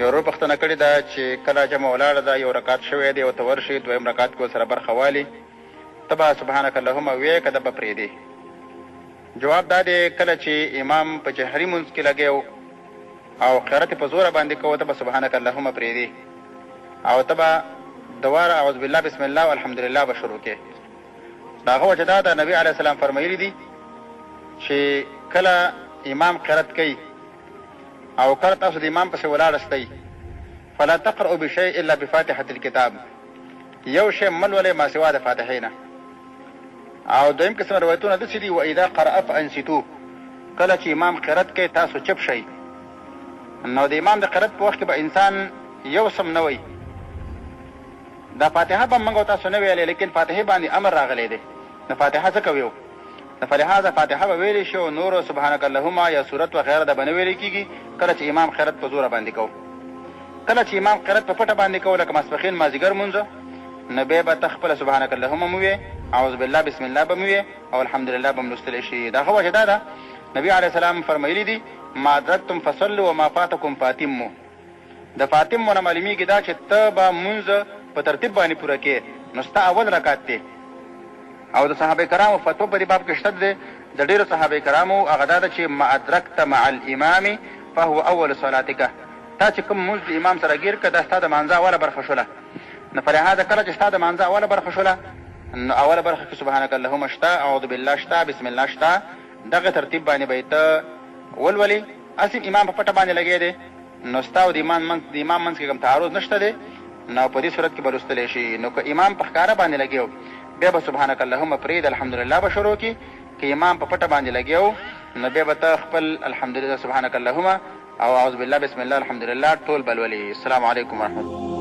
یو ورور پوښتنه کړې ده چې کله جمع ولاړه ده یو رکعت شوی دی ورته ورشي دویم رکعت کې ورسره برخه والي ته به سبحانک اللهم ویې که ده به پرېږدې. جواب دا دی کله چې امام په جهري مونځ کې لګی او قرات په زوره باندې کوو ته به سبحانک اللهم پرېږدې او ته به دواره اعوذ بالله بسم الله والحمدلله به شروع کې. د هغه وجه دا ده نبي علیه السلام فرمایلي دي چې کله امام قرات کوي او کله تاسو د امام پسې ولاړ استئ فلا تقرأوا بشیء الا بفاتحة الکتاب، یو شی مه لولئ ما سوا د فاتحې نه. او دویم قسم روایتونه داسې دي واذا قرأ فانصتوا، کله چې امام قرات کوي تاسو چپ شئ. نو د امام د قرات په وخت کې به انسان یو سم نه وایي. دا فاتحه به موږ تاسو نه ویلې لیکن فاتحې باندې امر راغلی دی. نو فاتحه څه کوي؟ فلهذا فاتحه به ویلی شي او نور سبحانک اللهم یا سورت وغیره ده به نه ویلی کېږي کله چې امام قرات په زوره باندې کوو. کله چې امام قرات په پټه باندې کوو لکه ماسپښین مازدیګر مونځ نو بیا به ته خپله سبحانک اللهم مو ویې اعوذ بالله بسم الله به مو ویې او الحمدلله به م لوستلی شي. د هغه وجه دا ده نبي علیه السلام فرمایلي دي ما ادرکتم فصلوا وما فاتکم فاتموا. د فاتمو نه معلومیږي دا چې ته به مونځ په ترتیب باندې پوره کړې نو ستا اول رکعت دی. او د صحابه کرامو فتوا په دې باب کې شته دی. د ډېرو صحابه کرامو هغه دا ده چې ما ادرکت مع الامام فهو اول صلاتک، تا چې کوم مونځ د امام سره ګیر کړه دا ستا د مانځه اوله برخه شوله. نو فلهذا کله چې ستا د مانځه اوله برخه شوله نو اوله برخه کې سبحانک اللهم شته، اعوذ بالله شته، بسم الله شته، دغه ترتیب باندې به یې ته ولولې. اصل امام په پټه باندې لګی دی نو ستا او د امام منځ کې کوم تعارض نشته دی نو په دې صورت کې به لوستلی شي. نو که امام په ښکاره باندې لګی بیا به سبحانک اللهم پرېږد الحمدلله به شروع کړي. که امام په پټه باندې لګی نو بیا به ته خپل الحمدلله سبحانک اللهم او اعوذ بالله بسم الله الحمدلله ټول به لولې. السلام علیکم ورحمة الله.